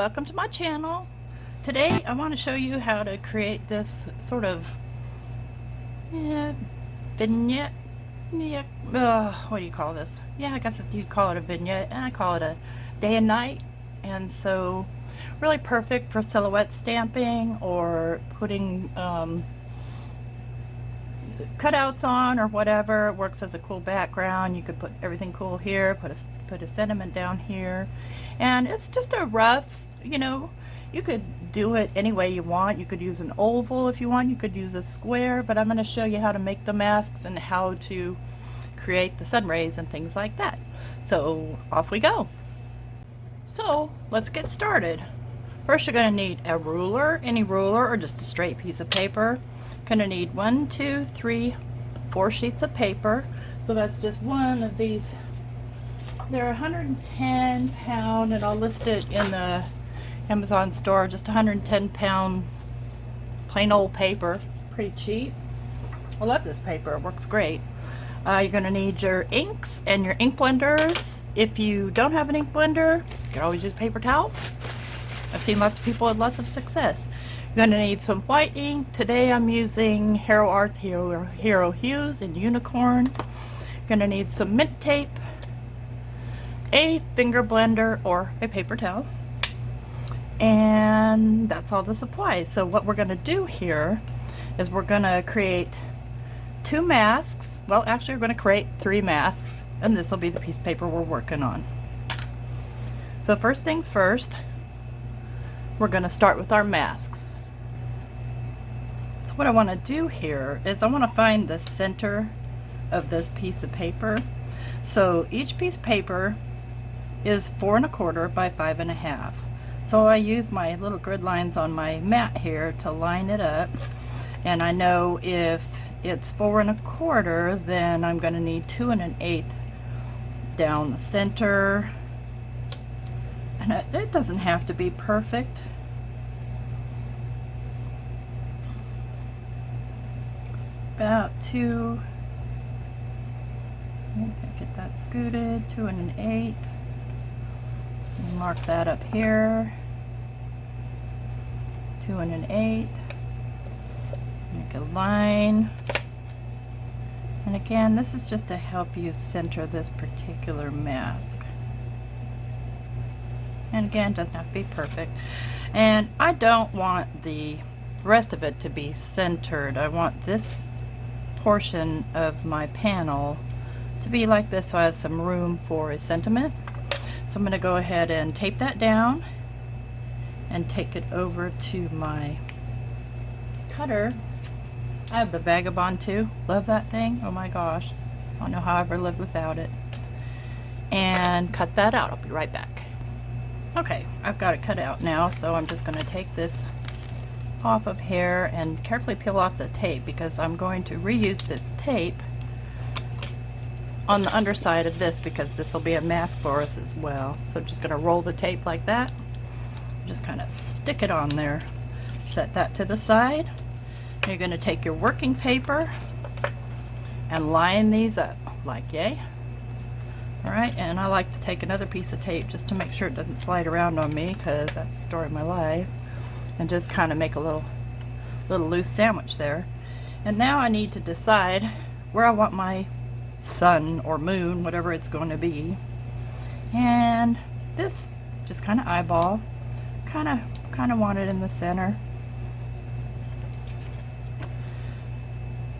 welcome to my channel. Today I want to show you how to create this sort of vignette. What do you call this? I guess you'd call it a vignette, and I call it a day and night. And so really perfect for silhouette stamping or putting cutouts on or whatever. It works as a cool background. You could put everything cool here, put a sentiment down here, and it's just a rough, you could do it any way you want. You could use an oval if you want, you could use a square, but I'm going to show you how to make the masks and how to create the sun rays and things like that. So off we go. So let's get started. First, you're going to need a ruler, any ruler, or just a straight piece of paper. Going to need 1, 2, 3, 4 sheets of paper. So that's just one of these. They're 110 pound, and I'll list it in the Amazon store. Just 110 pound plain old paper, pretty cheap. I love this paper, it works great. You're going to need your inks and your ink blenders. If you don't have an ink blender, you can always use paper towel. I've seen lots of people with lots of success. You're going to need some white ink. Today I'm using Hero Hues in Unicorn. You're going to need some mint tape, a finger blender or a paper towel, and that's all the supplies. So what we're going to do here is we're going to create 2 masks. Well, actually we're going to create 3 masks, and this will be the piece of paper we're working on. So first things first, we're going to start with our masks. So what I want to do here is I want to find the center of this piece of paper. So each piece of paper is 4 1/4 by 5 1/2. So I use my little grid lines on my mat here to line it up, and I know if it's 4 1/4, then I'm going to need 2 1/8 down the center, and it doesn't have to be perfect. About 2, get that scooted, 2 1/8. Mark that up here, 2 1/8. Make a line, and again, this is just to help you center this particular mask. And again, it doesn't have to be perfect, and I don't want the rest of it to be centered. I want this portion of my panel to be like this, so I have some room for a sentiment. So I'm going to go ahead and tape that down and take it over to my cutter. I have the Vagabond too. Love that thing. Oh my gosh. I don't know how I ever lived without it. And cut that out. I'll be right back. Okay, I've got it cut out now, so I'm just going to take this off of here and carefully peel off the tape, because I'm going to reuse this tape on the underside of this, because this will be a mask for us as well. So I'm just going to roll the tape like that, just kind of stick it on there, set that to the side. You're going to take your working paper and line these up like yay. Alright, and I like to take another piece of tape just to make sure it doesn't slide around on me, because that's the story of my life, and just kind of make a little loose sandwich there. And now I need to decide where I want my sun or moon, whatever it's going to be, and this just kind of eyeball, kind of want it in the center.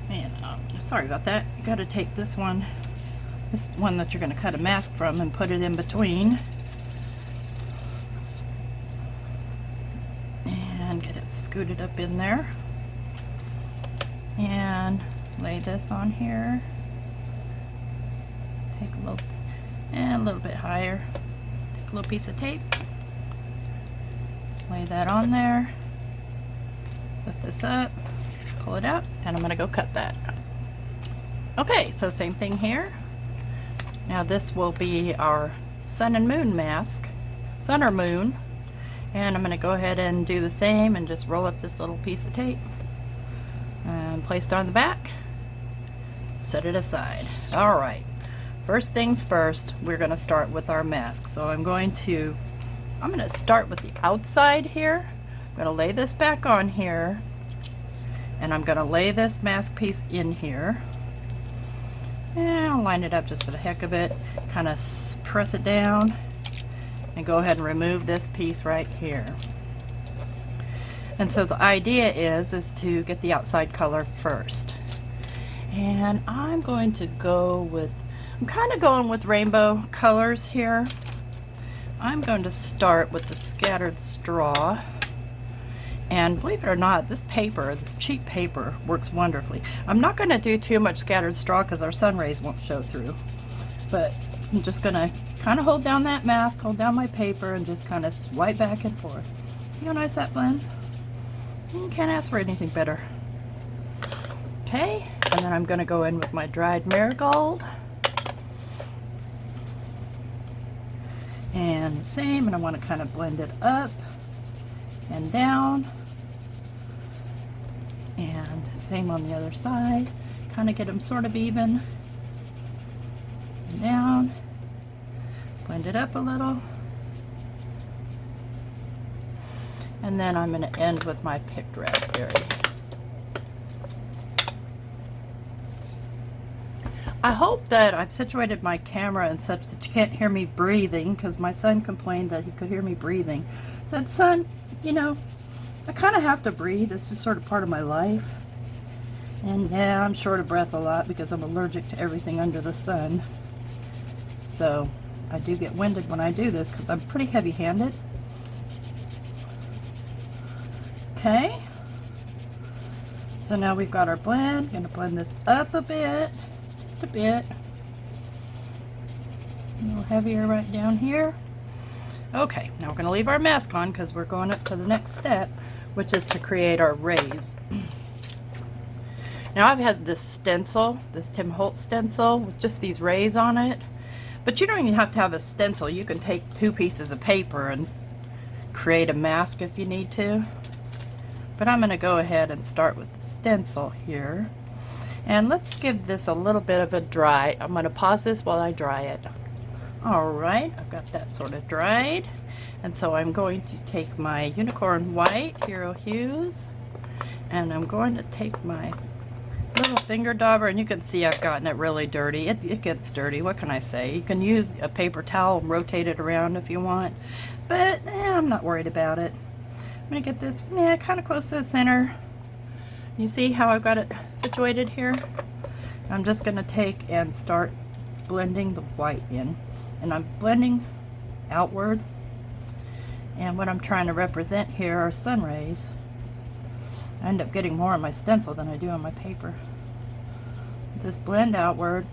And sorry about that, you got to take this one that you're going to cut a mask from, and put it in between, and get it scooted up in there, and lay this on here. Take a little bit higher, take a little piece of tape, lay that on there, lift this up, pull it out, and I'm going to go cut that. Okay, so same thing here. Now this will be our sun and moon mask, sun or moon, and I'm going to go ahead and do the same and just roll up this little piece of tape and place it on the back, set it aside. Alright, first things first, we're going to start with our mask. So I'm going to I'm going to start with the outside here. I'm going to lay this back on here, and I'm going to lay this mask piece in here. And I'll line it up just for the heck of it, kind of press it down, and go ahead and remove this piece right here. And so the idea is to get the outside color first. And I'm going to go with, I'm kind of going with rainbow colors here. I'm going to start with the scattered straw. And believe it or not, this paper, this cheap paper, works wonderfully. I'm not going to do too much scattered straw because our sun rays won't show through. But I'm just going to kind of hold down that mask, hold down my paper, and just kind of swipe back and forth. See how nice that blends? You can't ask for anything better. Okay, and then I'm going to go in with my dried marigold. And the same, and I want to kind of blend it up and down. And same on the other side. Kind of get them sort of even. And down. Blend it up a little. And then I'm going to end with my picked raspberry. I hope that I've situated my camera in such that you can't hear me breathing, because my son complained that he could hear me breathing. I said, son, you know, I kind of have to breathe. It's just sort of part of my life. And yeah, I'm short of breath a lot because I'm allergic to everything under the sun. So I do get winded when I do this because I'm pretty heavy-handed. Okay. So now we've got our blend. I'm going to blend this up a bit. Just a bit. A little heavier right down here. Okay, now we're going to leave our mask on because we're going up to the next step, which is to create our rays. Now I've had this stencil, this Tim Holtz stencil, with just these rays on it. But you don't even have to have a stencil. You can take 2 pieces of paper and create a mask if you need to. But I'm going to go ahead and start with the stencil here. And let's give this a little bit of a dry. I'm going to pause this while I dry it. Alright, I've got that sort of dried. And so I'm going to take my Unicorn White Hero Hues. And I'm going to take my little finger dauber, and you can see I've gotten it really dirty. It gets dirty, what can I say? You can use a paper towel and rotate it around if you want. But I'm not worried about it. I'm going to get this kind of close to the center. You see how I've got it situated here? I'm just going to take and start blending the white in. And I'm blending outward. And what I'm trying to represent here are sun rays. I end up getting more on my stencil than I do on my paper. Just blend outward.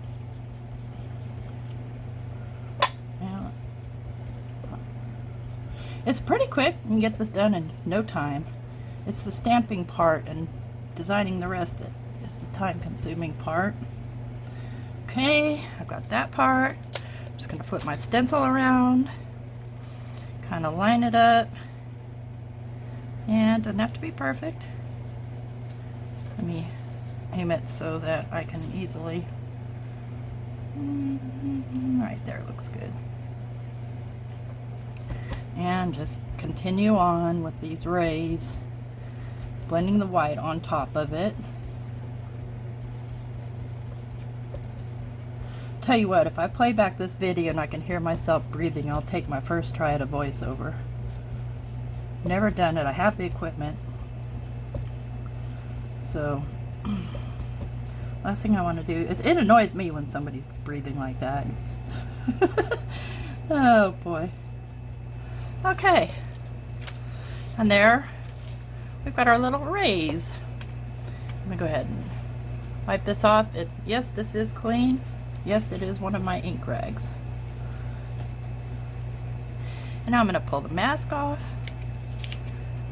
Now, it's pretty quick. You can get this done in no time. It's the stamping part and designing the rest that is the time-consuming part. Okay, I've got that part. I'm just going to flip my stencil around, kind of line it up, and doesn't have to be perfect. Let me aim it so that I can easily, right there, looks good. And just continue on with these rays, blending the white on top of it. Tell you what, if I play back this video and I can hear myself breathing, I'll take my first try at a voiceover. Never done it. I have the equipment. So, last thing I want to do, it annoys me when somebody's breathing like that. Oh boy. Okay. And there, we've got our little rays. I'm going to go ahead and wipe this off. Yes, this is clean. Yes, it is one of my ink rags. And now I'm going to pull the mask off.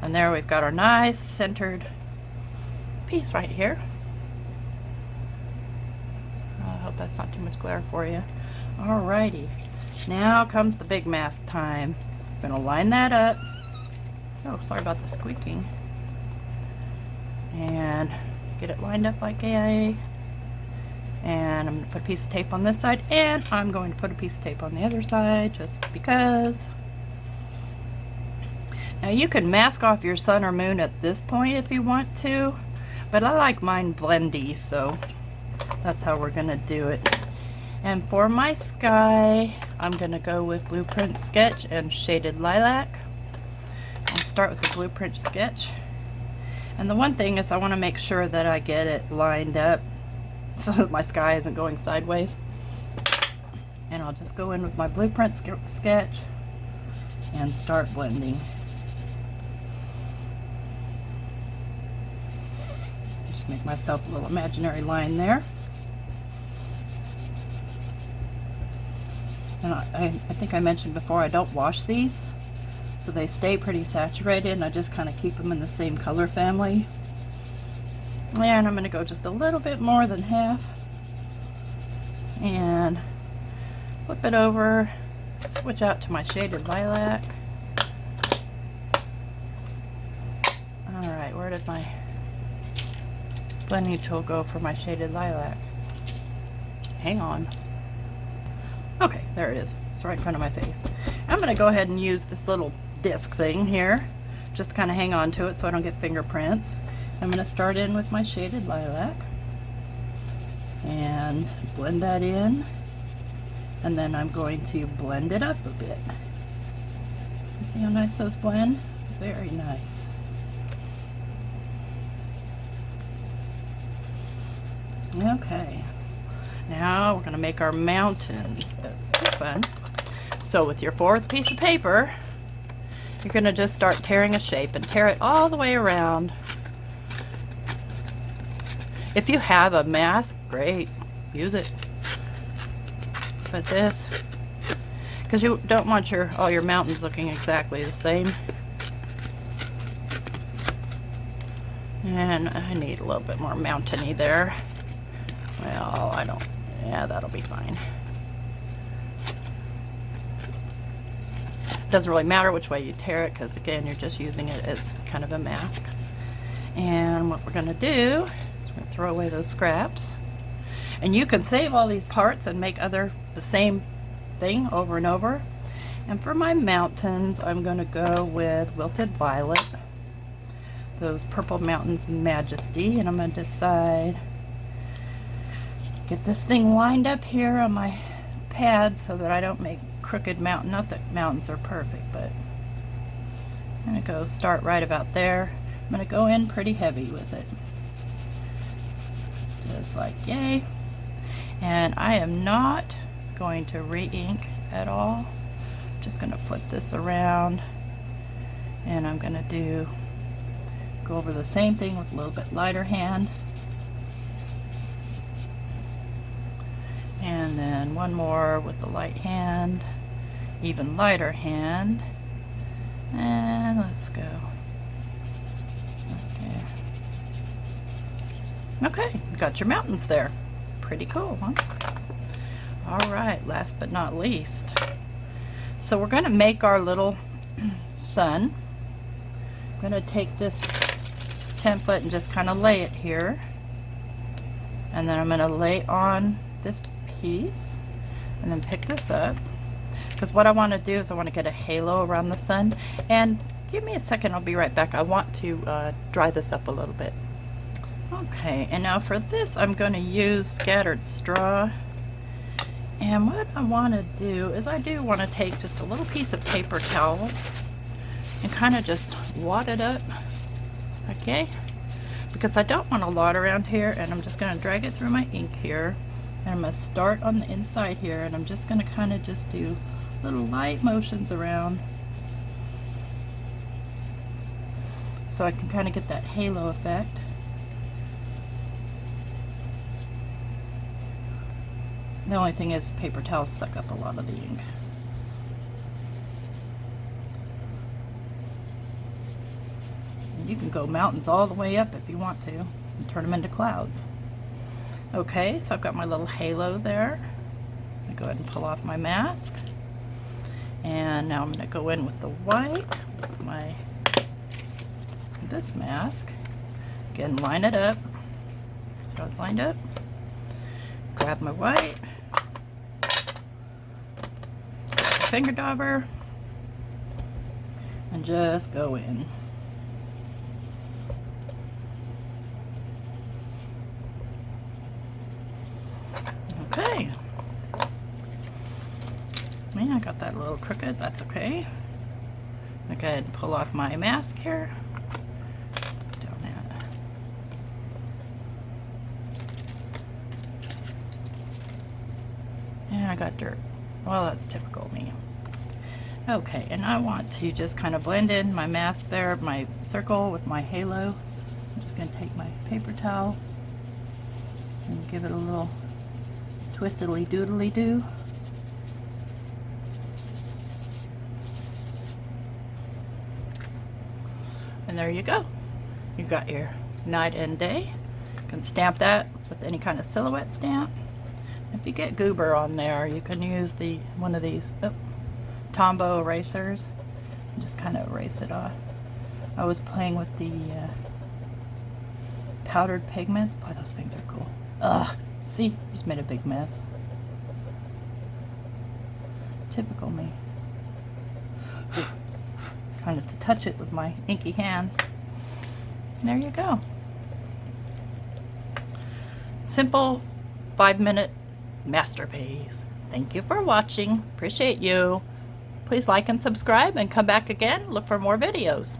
And there we've got our nice centered piece right here. I hope that's not too much glare for you. Alrighty. Now comes the big mask time. I'm going to line that up. Oh, sorry about the squeaking. And get it lined up like A. And I'm going to put a piece of tape on this side, and I'm going to put a piece of tape on the other side just because. Now you can mask off your sun or moon at this point if you want to, but I like mine blendy, so that's how we're gonna do it. And for my sky, I'm gonna go with Blueprint Sketch and Shaded Lilac. I'll start with the Blueprint Sketch. And the one thing is I want to make sure that I get it lined up so that my sky isn't going sideways. And I'll just go in with my Blueprint Sketch and start blending. Just make myself a little imaginary line there. And I think I mentioned before, I don't wash these, so they stay pretty saturated, and I just kind of keep them in the same color family. And I'm going to go just a little bit more than half and flip it over, switch out to my Shaded Lilac. Alright, where did my blending tool go for my Shaded Lilac? Hang on. Okay, there it is. It's right in front of my face. I'm going to go ahead and use this little disc thing here, just to kind of hang on to it so I don't get fingerprints. I'm going to start in with my Shaded Lilac and blend that in, and then I'm going to blend it up a bit. See how nice those blend? Very nice. Okay, now we're going to make our mountains. This is fun. So with your fourth piece of paper, you're going to just start tearing a shape and tear it all the way around. If you have a mask, great, use it. But this, because you don't want all your mountains looking exactly the same. And I need a little bit more mountainy there. Well, I don't, yeah, that'll be fine. Doesn't really matter which way you tear it, because again, you're just using it as kind of a mask. And what we're going to do is we're going to throw away those scraps. And you can save all these parts and make the same thing over and over. And for my mountains, I'm going to go with Wilted Violet, those Purple Mountains Majesty, and I'm going to decide, get this thing lined up here on my pad so that I don't make crooked mountain. Not that mountains are perfect, but I'm going to go start right about there. I'm going to go in pretty heavy with it, just like yay. And I am not going to re-ink at all. I'm just going to flip this around, and I'm going to go over the same thing with a little bit lighter hand. And then one more with the light hand, even lighter hand, and let's go. Okay, got your mountains there. Pretty cool, huh? All right, last but not least. So we're going to make our little sun. I'm going to take this template and just kind of lay it here. And then I'm going to lay on this piece and then pick this up, because what I want to do is I want to get a halo around the sun. And give me a second, I'll be right back. I want to dry this up a little bit. Okay, and now for this I'm going to use Scattered Straw. And what I want to do is I do want to take just a little piece of paper towel and kind of just wad it up, okay? Because I don't want a lot around here, and I'm just going to drag it through my ink here. And I'm going to start on the inside here, and I'm just going to kind of just do little light motions around so I can kind of get that halo effect. The only thing is paper towels suck up a lot of the ink. And you can go mountains all the way up if you want to and turn them into clouds. Okay, so I've got my little halo there. I'm going to go ahead and pull off my mask. And now I'm going to go in with the white with this mask. Again, line it up. So it's lined up. Grab my white. Finger dauber. and just go in. Okay. Man, I got that a little crooked. That's okay. I'll go ahead and pull off my mask here. Down that. And I got dirt. Well, that's typical me. Okay, and I want to just kind of blend in my mask there, my circle with my halo. I'm just going to take my paper towel and give it a little twistedly doodly do. And there you go. You got your night and day. You can stamp that with any kind of silhouette stamp. If you get goober on there, you can use one of these Tombow erasers and just kind of erase it off. I was playing with the powdered pigments. Boy, those things are cool. Ugh, see, just made a big mess. Typical me. Kind of to touch it with my inky hands. And there you go. Simple 5-minute masterpiece. Thank you for watching. Appreciate you. Please like and subscribe and come back again. Look for more videos.